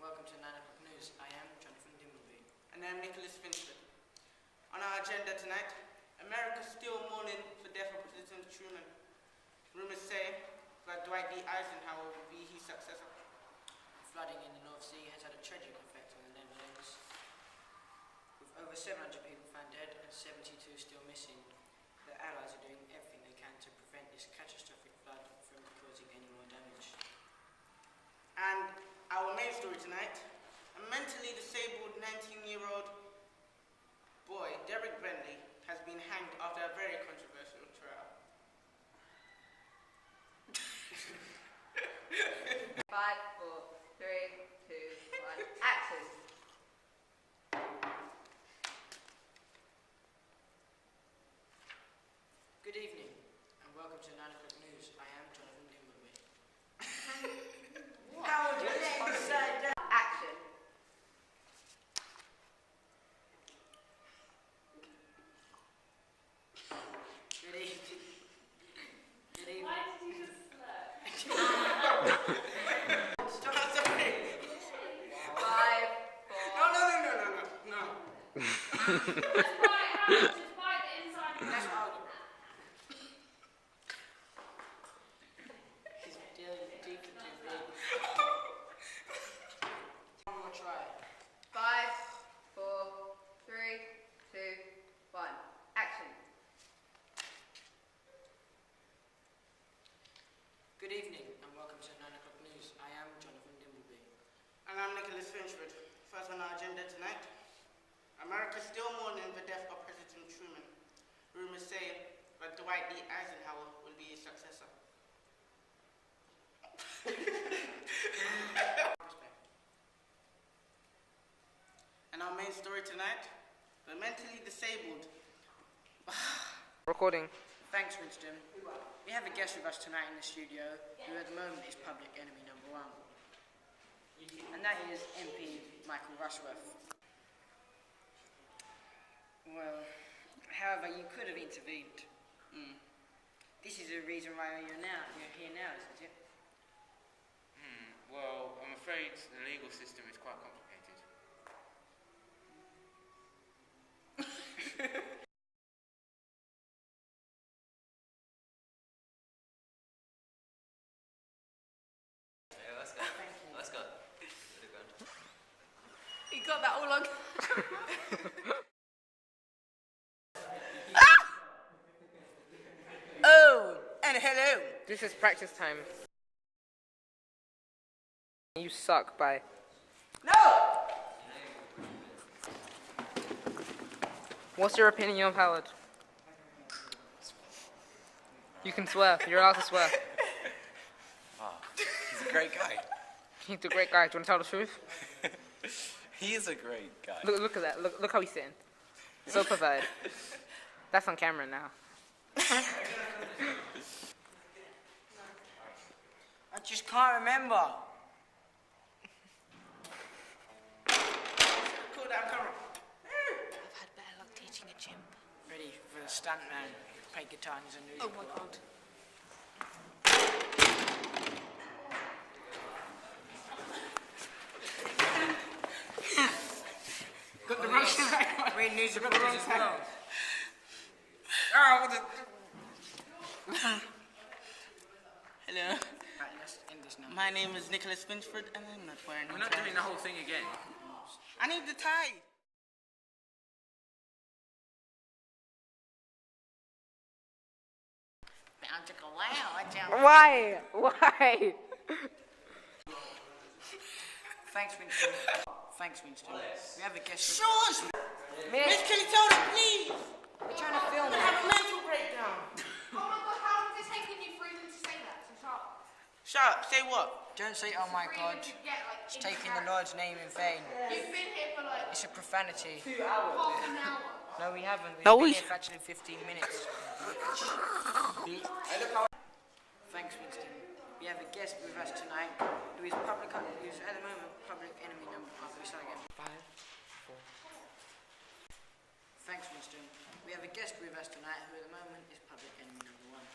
welcome to 9 o'clock news. I am Jonathan Dimbleby. And I'm Nicholas Finchford. On our agenda tonight, America's still mourning for death of President Truman. Rumors say that Dwight D. Eisenhower will be his successor. Flooding in the North Sea has had a tragic effect on the Netherlands. With over 700 people found dead and 72 still missing, the Allies are doing everything they can to prevent this catastrophic flood from causing any more damage. And our main story tonight, a mentally disabled 19-year-old boy, Derek Bentley, has been hanged after a very controversial trial. 5, 4, 3, 2, 1, action! Good evening and welcome to 9 o'clock news. I am Jonathan Dimbleby. How would you upside down? Action! Good evening. Good evening. Why did you just slur? Stop, sorry. 5, 4... No. Just bite the inside of That's the how he's deep into his bed. One more try. 5, 4, 3, 2, 1, action! Good evening and welcome to 9 o'clock news. I am Jonathan Dimbleby. And I'm Nicholas Finchford. First on our agenda tonight, America's still mourning the death of President Truman. Rumors say that Dwight D. Eisenhower will be his successor. And our main story tonight, the mentally disabled. Recording. Thanks, Winston. We have a guest with us tonight in the studio who at the moment is public enemy number 1. And that is MP Michael Rushworth. Well, however, you could have intervened. This is the reason why you're here now, isn't it? Well, I'm afraid the legal system is quite complicated. Yeah, let's go. Let's go. You got that all on... Oh, and hello. This is practice time. You suck, bye. No! What's your opinion of Howard? You can swear. You're allowed to swear. Oh, he's a great guy. He's a great guy. Do you want to tell the truth? He is a great guy. Look at that. Look how he's sitting. So pathetic. That's on camera now. I just can't remember. Cool down camera. I've had better luck teaching a chimp. Ready for the stuntman. Play guitar and he's a music. Oh my god. Got the Russian accent. We're musical as well. Oh, what the... Hello. Right, let's end this now. My name is Nicholas Finchford, and I'm not wearing We're a not tie. doing the whole thing again. I need the tie. Why? Why? Thanks, Winston. Thanks, Winston. We have a guest. Shush! Miss Kelly told her, please. We're trying to film I it. have a mental breakdown. Oh my god, how long has it taken you for even to say that? So stop. Shut up. Say what? Don't say, oh my god. It's taking the Lord's name in vain. You've been here for like It's a profanity. half an hour. No, we haven't. We've No, been we- here for actually 15 minutes. Thanks, Winston. We have a guest with us tonight who is at the moment public enemy number 1. We start again. 5, 4. Thanks, Winston. We have a guest with us tonight who at the moment is public enemy number 1.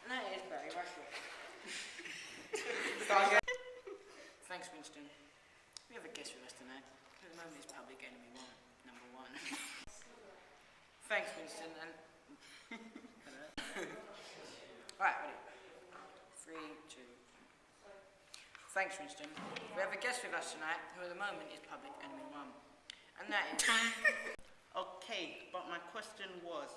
And that is Barry Rushworth. Thanks, Winston. We have a guest with us tonight. At the moment, it's public enemy number one. Thanks, Winston. And Alright, ready? 3, 2. Thanks, Winston. We have a guest with us tonight, who at the moment is public enemy 1. And that is... Okay, but my question was,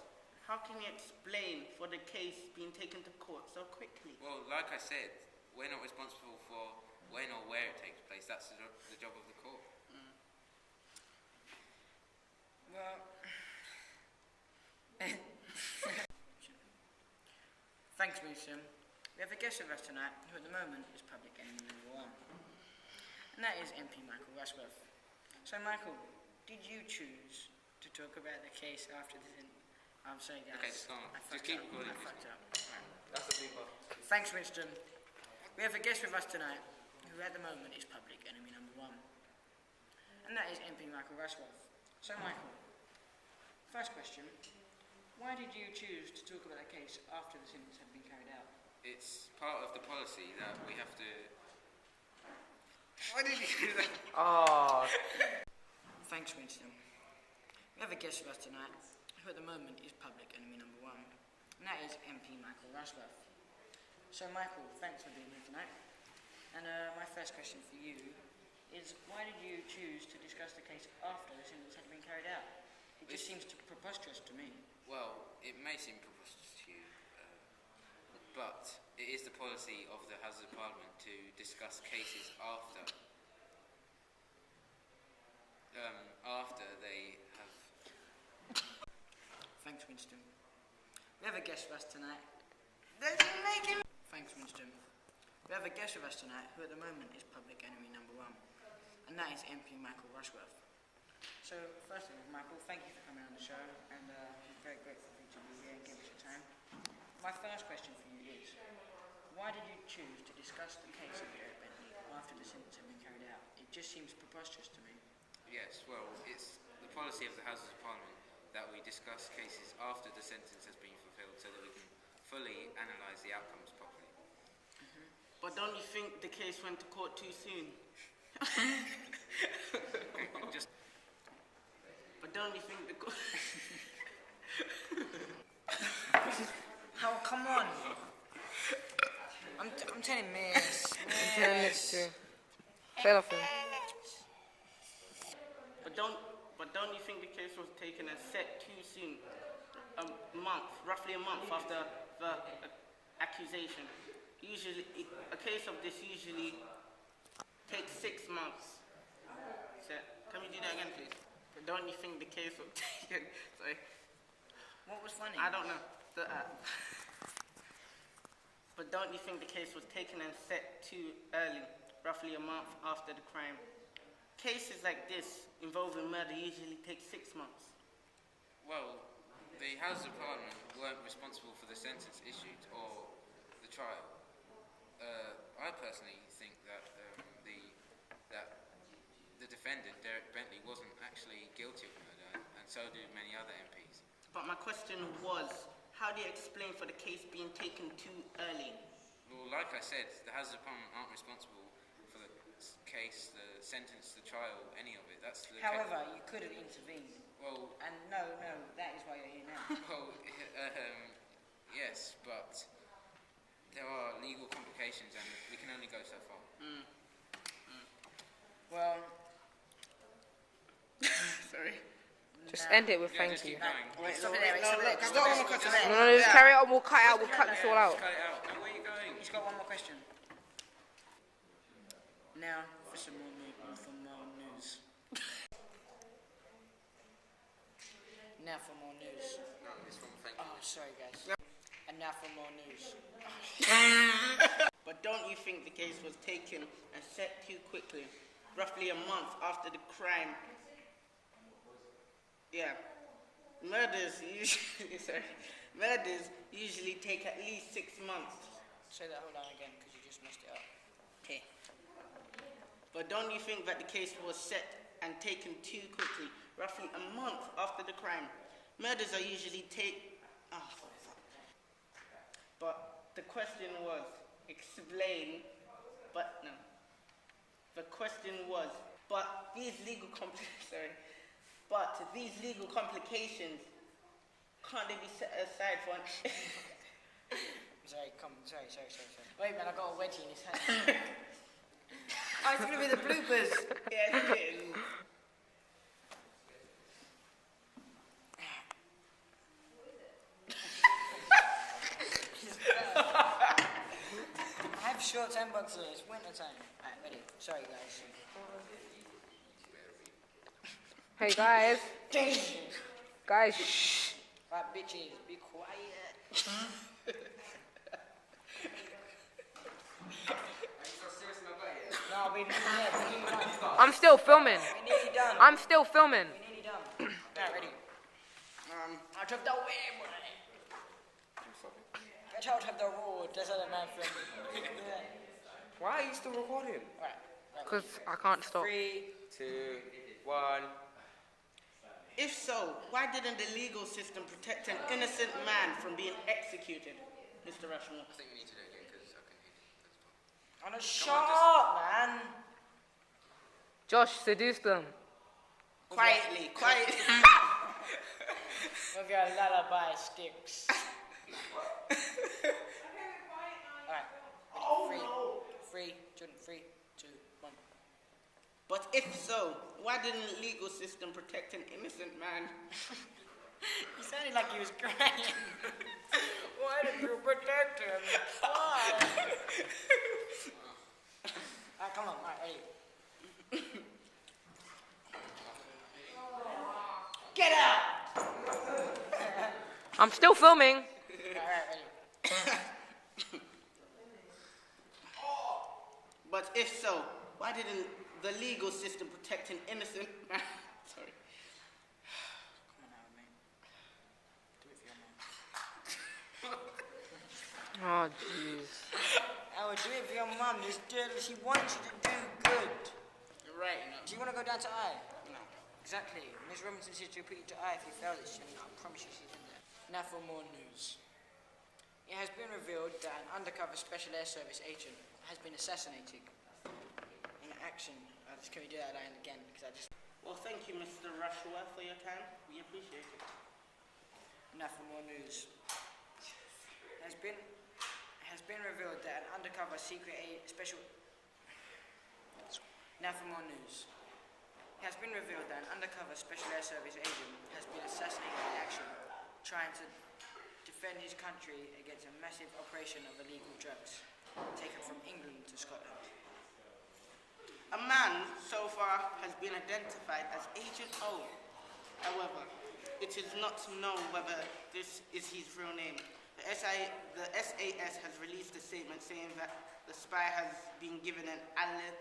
how can you explain for the case being taken to court so quickly? Well, like I said, we're not responsible for when or where it takes place. That's the job of the court. Well... Thanks, Winston. We have a guest with us tonight, who at the moment is public enemy number 1. And that is MP Michael Rushworth. So, Michael, did you choose to talk about the case after the... I'm sorry, guys. Okay, just go on. I Just fucked keep up. recording. I fucked up. That's a blooper. Thanks, Winston. We have a guest with us tonight, who at the moment is public enemy number 1. And that is MP Michael Rushworth. So, Michael, first question. Why did you choose to talk about the case after the sentence had been carried out? It's part of the policy that we have to... Why did you do that? Oh. Thanks, Winston. We have a guest with us tonight, who at the moment is public enemy number 1. And that is MP Michael Rushworth. So, Michael, thanks for being here tonight. And my first question for you is, why did you choose to discuss the case after the sentence had been carried out? It just seems preposterous to me. Well, it may seem preposterous to you, but it is the policy of the Houses of Parliament to discuss cases after they have... Thanks, Winston. We have a guest with us tonight. Thanks, Winston. We have a guest with us tonight, who at the moment is public enemy number 1, and that is MP Michael Rushworth. So, first of all, Michael, thank you for coming on the show, and I'm very grateful for you to be here and give us your time. My first question for you is, why did you choose to discuss the case of Derek Bentley after the sentence had been carried out? It just seems preposterous to me. Yes, well, it's the policy of the Houses of Parliament that we discuss cases after the sentence has been fulfilled so that we can fully analyse the outcomes properly. But don't you think the case went to court too soon? Just But don't you think the court... Oh, come on! I'm telling Miss. I'm telling this too. Say nothing. But don't you think the case was taken and set too soon? Roughly a month after the accusation. Usually, a case of this usually takes 6 months. So, can we do that again, please? But don't you think the case was taken? Sorry. What was funny? I don't know. But don't you think the case was taken and set too early, roughly a month after the crime? Cases like this involving murder usually take 6 months. Well, the Houses of Parliament weren't responsible for the sentence issued or the trial. I personally think that the defendant, Derek Bentley, wasn't actually guilty of murder, and so do many other MPs. But my question was, how do you explain for the case being taken too early? Well, like I said, the Houses of Parliament aren't responsible for the case, the sentence, the trial, any of it. That's the However, you could have intervened. Well, And no, that is why you're here now. well, yes, but there are legal complications, and we can only go so far. Well, Sorry. Just end it with Yeah, thank just you. keep going. Wait, stop no, it there, wait, stop no, it there, no, stop no, it no, there, no, stop it No, there. no, just carry it on. We'll cut it out. We'll cut this all out. Just cut it out. No, where are you going? He's got one more question. Now for some more news. Now for more news. No, it's from thank you. Oh, sorry guys. And now for more news. But don't you think the case was taken and set too quickly, roughly a month after the crime? Yeah. Murders usually take at least 6 months. Say that whole line again because you just messed it up. Okay. But don't you think that the case was set and taken too quickly, roughly a month after the crime? Murders are usually But the question was, explain, but no. question was, but these legal complications, can't they be set aside for an... Sorry. Wait, man, I got a wedgie in his hand. Oh, it's gonna be the bloopers. Yeah, it's it. I have shorts and boxers. It's winter time. Alright, ready. Sorry, guys. Hey guys. Guys, shh. Right, bitches, be quiet. No, we're nearly done. I'm still filming. We're nearly done. I'm still filming. We're nearly done. Alright, ready. I took the way, boy. I told him the road. That's how the man filmed. Why are you still recording? Alright. Because I can't stop. 3, 2, 1. If so, why didn't the legal system protect an innocent man from being executed, Mr. Rushmore? I think we need to do it again because I can hear you. Oh no, shut up, man. Josh, seduce them. Quietly. With your lullaby sticks. Alright. Oh, Three, 2, 1. But if so, why didn't the legal system protect an innocent man? He sounded like he was crying. Why did you protect him? Why? Alright, come on. Alright, ready. Get out! I'm still filming. Alright, ready. But if so, why didn't the legal system protect an innocent man? Sorry. Come on now, mate. Do it for your mum. Oh, jeez. I would do it for your mum. She wants you to do good. You're right, Do you want to go down to I? No. Exactly. Miss Robinson said to repeat to I if you fail this, and I promise you she's in there. Now for more news. It has been revealed that an undercover Special Air Service agent has been assassinated in action. Can we do that line again? Because I just... Well, thank you, Mr. Rushworth, for your time. We appreciate it. Now for more news. It has been revealed that an undercover special... Now for more news. It has been revealed that an undercover Special Air Service agent has been assassinated in action, trying to defend his country against a massive operation of illegal drugs taken from England to Scotland. A man so far has been identified as Agent O. However, it is not known whether this is his real name. The SAS has released a statement saying that the spy has been given an Alias.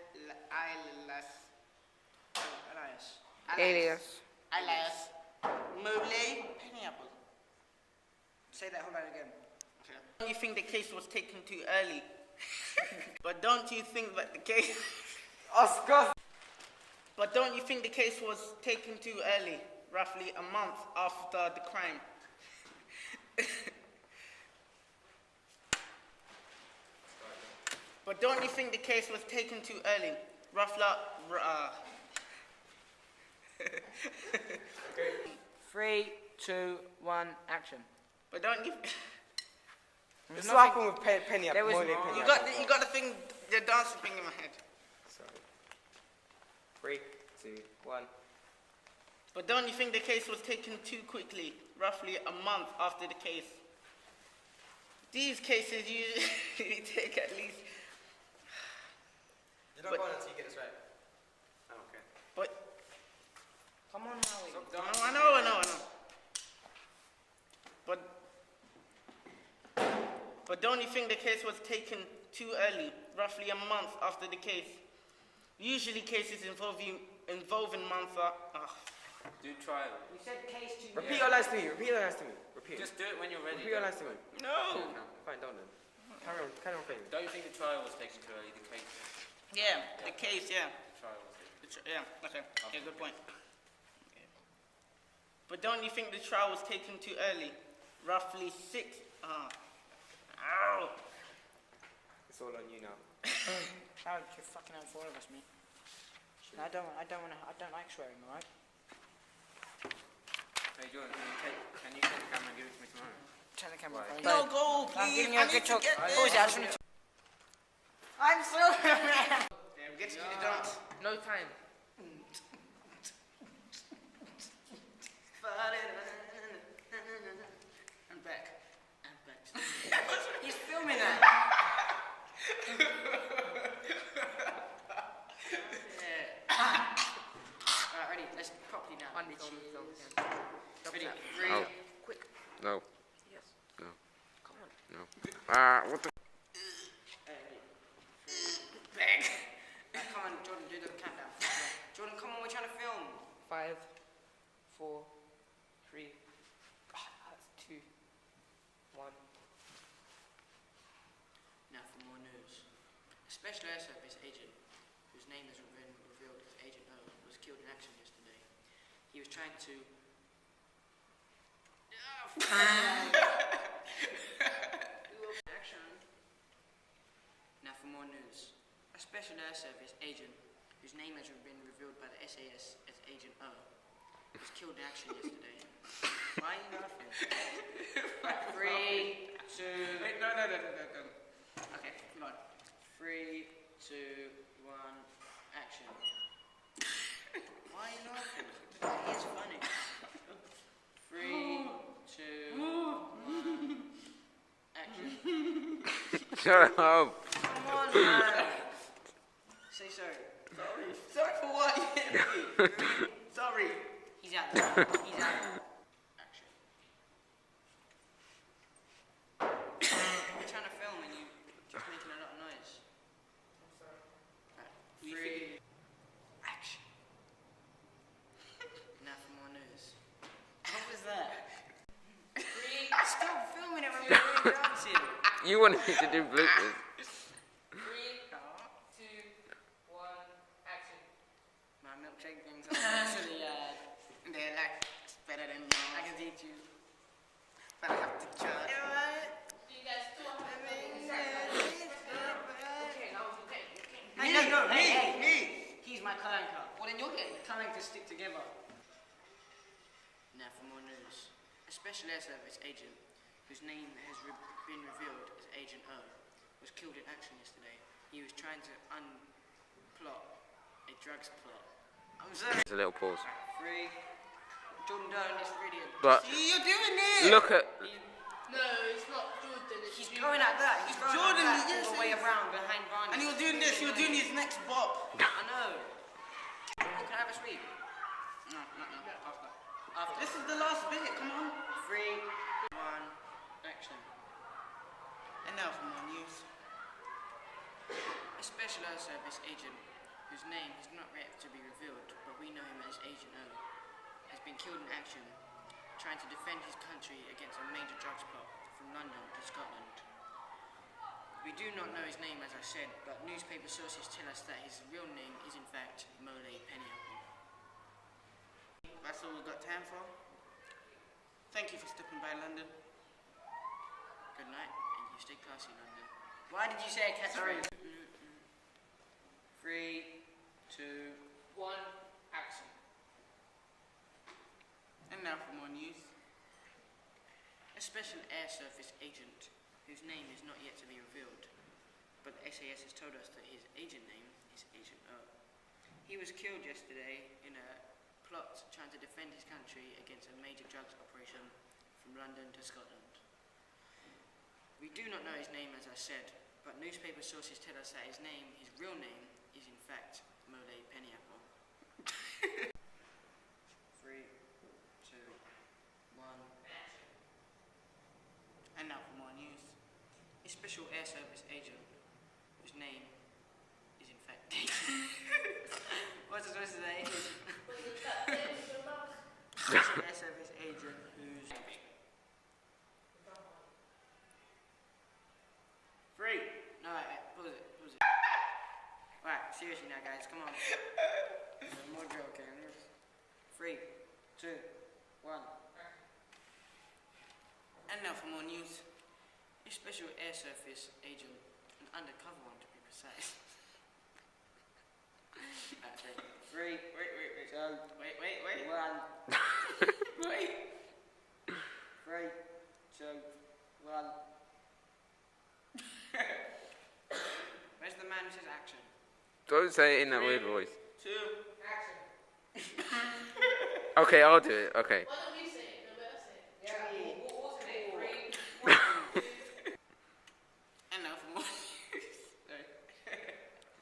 Mole Pineapple. Say that whole line again. Don't you think the case was taken too early? But don't you think that the case... Oscar! But don't you think the case was taken too early, roughly a month after the crime? But don't you think the case was taken too early, roughly... 3, 2, 1, action. But don't you... It's what happened with Penny There was- Mole you Penny You got the thing, the dancing thing in my head. Sorry. 3, 2, 1. But don't you think the case was taken too quickly, roughly a month after the case? These cases usually take at least... You don't go on until you get this right. I don't care. But... Come on, Howie. I know. But don't you think the case was taken too early, roughly a month after the case? Usually cases involving months are... Do trial. We said case to... Repeat your lines to me. Repeat. Just do it when you're ready. Repeat your lines to me. No! Fine, don't then. Carry on, Penny. Don't you think the trial was taken too early? The case. Yeah, the case, yeah. The trial was taken. Yeah, okay. Yeah, good point. Okay. But don't you think the trial was taken too early? Roughly 6... Ow! It's all on you now. How did you fucking have for all of us, mate? No, I don't like swearing, alright? Hey Jordan, can you take the camera and give it to me tomorrow? Turn the camera Why? off. No, go, please. I'm giving you a good talk. Pause it, I just want to... I'm so There, we get to do the dance. No time. I'm back. He's filming that. Alright, ready? Let's properly now. Ready? Oh. Quick. No. Yes. No. Come on. No. Ah, what the? Bang. Come on, Jordan, do the countdown. Jordan, come on, we're trying to film. 5, 4, 3, that's 2, 1. Now for more news. A special air service agent, whose name has been revealed as Agent O, was killed in action yesterday. He was trying to... Action. Now for more news. A special air service agent, whose name has been revealed by the SAS as Agent O, was killed in action yesterday. Why are you laughing? Right, 3, 2... Wait, no. Okay, come on. 3, 2, 1, action. Why are you laughing? It is funny. 3, 2, 1, action. Shut up. Come on, man. Say sorry. Sorry for what? Sorry. He's out there. He's out. Action. We're trying to film and you're just making a lot of noise. Right, 3, action. Now for more news. What was that? 3, stop filming it when we're doing dancing. You wanted me to do bloopers. 3, 2, 1, action. My milkshake things are actually, They're like better than yours. I can teach you. But I have to charge. You guys still have to Hey, no, hey. Me. He's my clanker. Well, then you're getting clank to stick together. Now for more news. A special air service agent, whose name has been revealed as Agent O, was killed in action yesterday. He was trying to unplot a drugs plot. I'm sorry. There's a little pause. 3. Jordan, don't. It's really a... But See, you're doing it. look at. No, it's not Jordan. It's He's you. going at that. He's going Jordan, at that yes, all the way yes. around behind Barney. And he was doing this. He was doing his next bop. I know. Can I have a sweet? No. After. This is the last bit. Come on. 3, 1, action. And now for more news. A special air service agent, whose name is not yet to be revealed, but we know him as Agent O, has been killed in action, trying to defend his country against a major drugs plot from London to Scotland. We do not know his name, as I said, but newspaper sources tell us that his real name is in fact Mole Pennyapple. That's all we've got time for. Thank you for stepping by, London. Good night, and you stay classy, London. Why did you say a catchphrase? 3, 2, 1, action. And now for more news. A special air service agent, whose name is not yet to be revealed, but the SAS has told us that his agent name is Agent O. He was killed yesterday in a plot trying to defend his country against a major drugs operation from London to Scotland. We do not know his name, as I said, but newspaper sources tell us that his real name, is in fact Mole Pennyapple. 3, 2, 1. And now for more news. A special air service agent, whose name is in fact What's it supposed to say? Special air service agent whose... 3. No, right, pause it. Right, seriously now, guys, come on. No more joking. 3, 2, 1. And now for more news. A special air service agent, an undercover one to be precise. Right, 3, Don't say it in that weird voice. 2, action. Okay, I'll do it. Okay. Why don't you say it? No, but I say it. Yeah, we'll alternate. 3, 1, 2. And now for more. Sorry.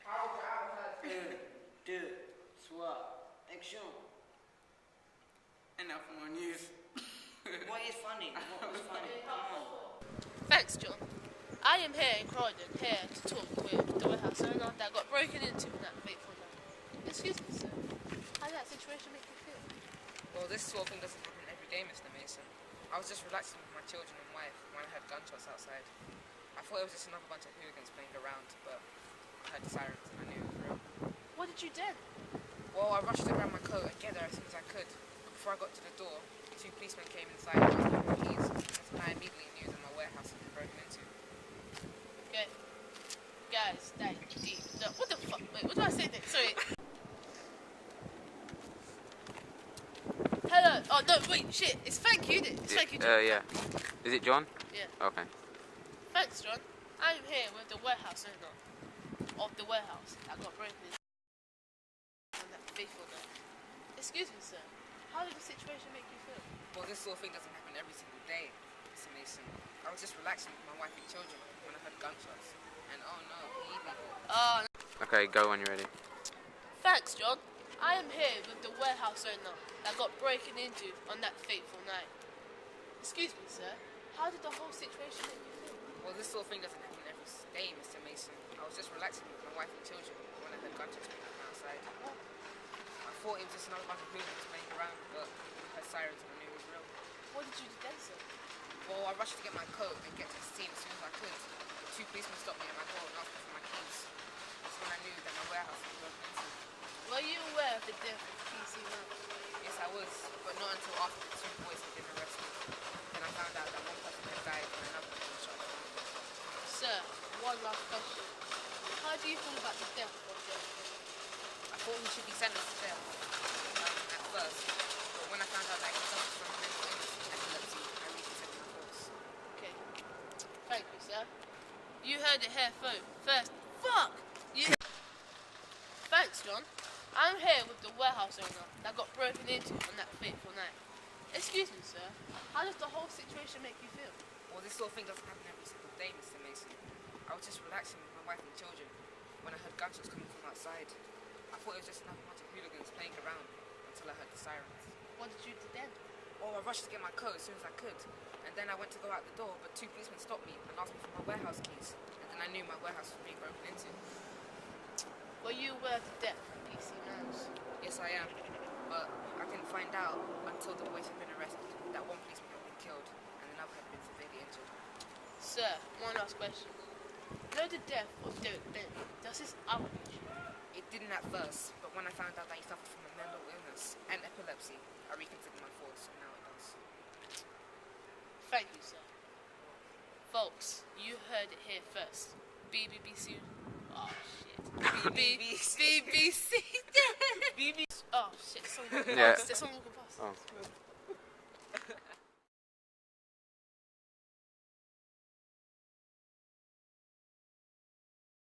I'll first. 1, 2, 3, action. And now for more news. What is funny? What was funny? Come on. Thanks, John. I am here in Croydon, here to talk with the warehouse owner that got broken into on that fateful night. Excuse me, sir. How did that situation make you feel? Well, this sort of thing doesn't happen every day, Mr. Mason. I was just relaxing with my children and wife when I heard gunshots outside. I thought it was just another bunch of hooligans playing around, but I heard the sirens and I knew it was real. What did you do? Well, I rushed to grab my coat and get there as soon as I could. But before I got to the door, 2 policemen came inside and asked me for my keys. That's when I immediately knew that my warehouse had been broken into. Okay. Guys, that deep. No, what the fuck? Wait, what did I say next? Sorry. Hello. Oh, no, wait, shit. It's thank you, then. It's thank you, John. Yeah. Is it John? Yeah. Okay. Thanks, John. I'm here with the warehouse owner of the warehouse that got broken into on that fateful night. Excuse me, sir. How did the situation make you feel? Well, this sort of thing doesn't happen every single day, Mr. Mason. I was just relaxing with my wife and children when I heard gunshots. And oh no, he even... Oh, Okay, go when you're ready. thanks, John. I am here with the warehouse owner that got broken into on that fateful night. Excuse me, sir. How did the whole situation make you feel? Well, this sort of thing doesn't happen every day, Mr. Mason. I was just relaxing with my wife and children when I heard gunshots coming from outside. I thought it was just another bunch of hooligans playing around, but I heard sirens and I knew it was real. What did you do then, sir? Well, I rushed to get my coat and get to the scene as soon as I could. 2 policemen stopped me at my door and asked me for my keys. That's when I knew that my warehouse was broken into. Were you aware of the death of PC man? Yes, I was, but not until after the 2 boys had been arrested. Then I found out that one person had died and another had been shot. Sir, one last question. How do you feel about the death of Derek? I thought he should be sentenced to death at first, but when I found out that he suffered from mental illness and epilepsy, I reconsidered my thoughts. Okay. Thank you, sir. You heard it here first. Fuck! You. Thanks, John. I'm here with the warehouse owner that got broken into on that fateful night. Excuse me, sir. How does the whole situation make you feel? Well, this sort of thing doesn't happen every single day, Mr. Mason. I was just relaxing with my wife and children when I heard gunshots coming from outside. I thought it was just another bunch of hooligans playing around until I heard the sirens. What did you do then? Oh, I rushed to get my coat as soon as I could, and then I went to go out the door, but 2 policemen stopped me and asked me for my warehouse keys, and then I knew my warehouse was being broken into. Were you aware of the death of PC Mouse? Yes, I am, but I didn't find out until the boys had been arrested that one policeman had been killed and another had been severely injured. Sir, one last question. You know the death of Derek Bentley, does this outrage you? It didn't at first, but when I found out that he suffered from a mental illness and epilepsy, I reconsidered my thoughts, and now it does. Thank you, sir. Folks, you heard it here first. BBC. Oh, shit. BBC. BBC. Oh, shit. Someone walking past. Yeah. There's someone walking past. Oh.